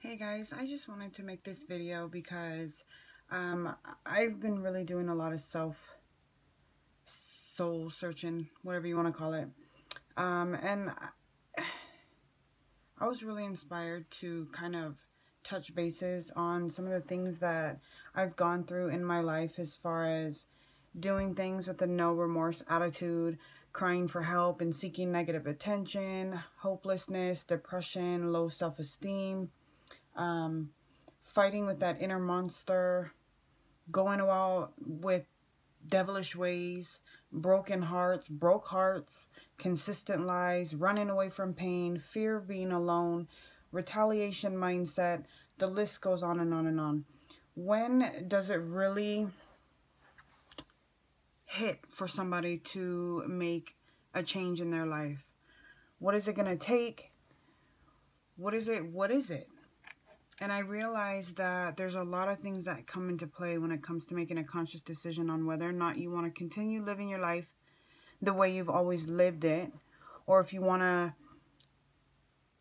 Hey guys, I just wanted to make this video because I've been really doing a lot of soul searching, whatever you want to call it. And I was really inspired to kind of touch bases on some of the things that I've gone through in my life as far as doing things with a no remorse attitude, crying for help and seeking negative attention, hopelessness, depression, low self-esteem, fighting with that inner monster, going about with devilish ways, broken hearts, broke hearts, consistent lies, running away from pain, fear of being alone, retaliation mindset. The list goes on and on and on. When does it really hit for somebody to make a change in their life? What is it going to take? What is it? What is it? And I realized that there's a lot of things that come into play when it comes to making a conscious decision on whether or not you want to continue living your life the way you've always lived it, or if you want to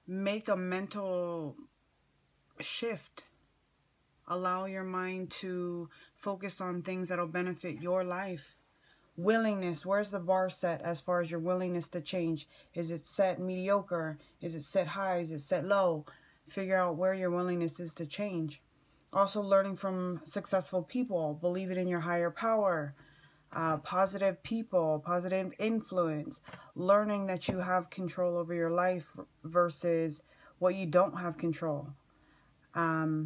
make a mental shift, allow your mind to focus on things that'll benefit your life. Willingness, where's the bar set as far as your willingness to change? Is it set mediocre? Is it set high? Is it set low? Figure out where your willingness is to change. Also learning from successful people, believing in your higher power, positive people, positive influence, learning that you have control over your life versus what you don't have control. I've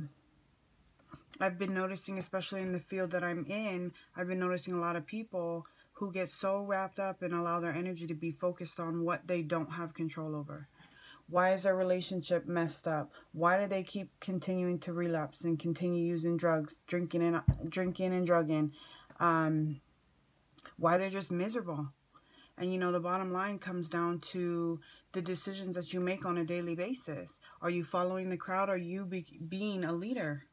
been noticing, especially in the field that I'm in, I've been noticing a lot of people who get so wrapped up and allow their energy to be focused on what they don't have control over. Why is their relationship messed up? Why do they keep continuing to relapse and continue using drugs, drinking and drugging? Why they're just miserable? And you know, the bottom line comes down to the decisions that you make on a daily basis. Are you following the crowd? Are you being a leader?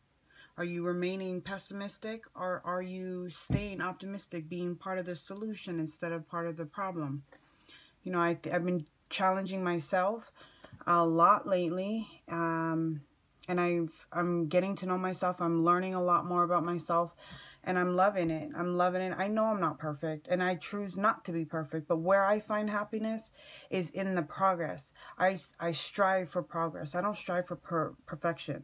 Are you remaining pessimistic, or are you staying optimistic, being part of the solution instead of part of the problem? You know, I've been challenging myself a lot lately, and I'm getting to know myself. I'm learning a lot more about myself, and I'm loving it. I'm loving it. I know I'm not perfect, and I choose not to be perfect, but where I find happiness is in the progress. I strive for progress. I don't strive for perfection.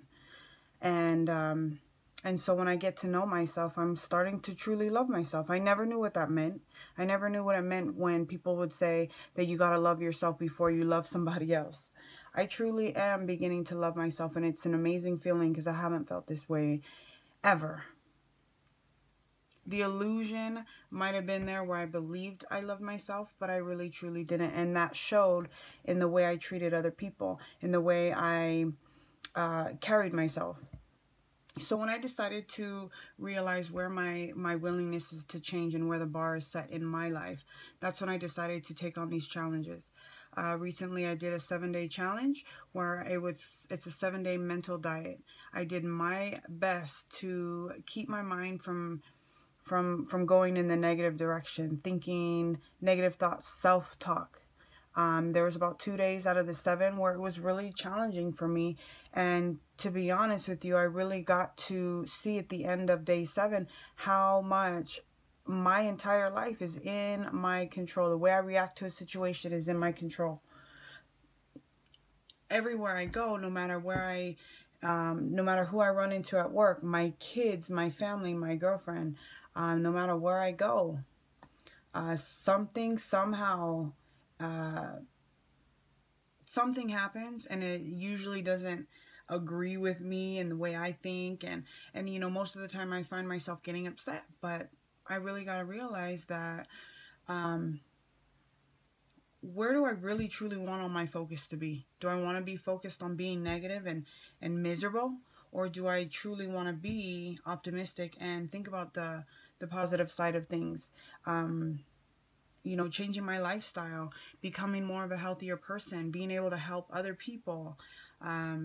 And so when I get to know myself, I'm starting to truly love myself. I never knew what that meant. I never knew what it meant when people would say that you got to love yourself before you love somebody else. I truly am beginning to love myself, and it's an amazing feeling because I haven't felt this way ever. The illusion might have been there where I believed I loved myself, but I really truly didn't. And that showed in the way I treated other people, in the way I carried myself. So when I decided to realize where my willingness is to change and where the bar is set in my life, that's when I decided to take on these challenges. Recently I did a 7-day challenge where it's a 7-day mental diet. I did my best to keep my mind from going in the negative direction, thinking negative thoughts, self-talk. There was about 2 days out of the 7 where it was really challenging for me. And to be honest with you, I really got to see at the end of day 7 how much my entire life is in my control. The way I react to a situation is in my control. Everywhere I go, no matter where no matter who I run into at work, my kids, my family, my girlfriend, no matter where I go, something somehow something happens, and it usually doesn't agree with me and the way I think, and you know, most of the time I find myself getting upset. But I really got to realize that where do I really truly want all my focus to be? Do I want to be focused on being negative and miserable, or do I truly want to be optimistic and think about the positive side of things? You know, changing my lifestyle, becoming more of a healthier person, being able to help other people,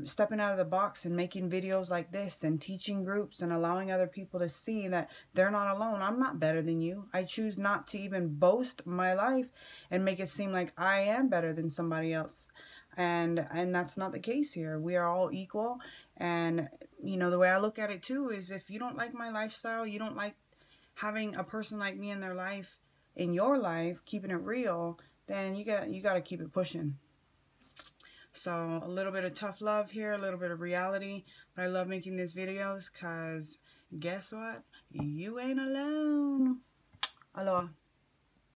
stepping out of the box and making videos like this and teaching groups and allowing other people to see that they're not alone. I'm not better than you. I choose not to even boast my life and make it seem like I am better than somebody else. And that's not the case here. We are all equal. And, you know, the way I look at it too is, if you don't like my lifestyle, you don't like having a person like me in their life, in your life, keeping it real, then you got to keep it pushing. So a little bit of tough love here, a little bit of reality. But I love making these videos because guess what? You ain't alone. Aloha.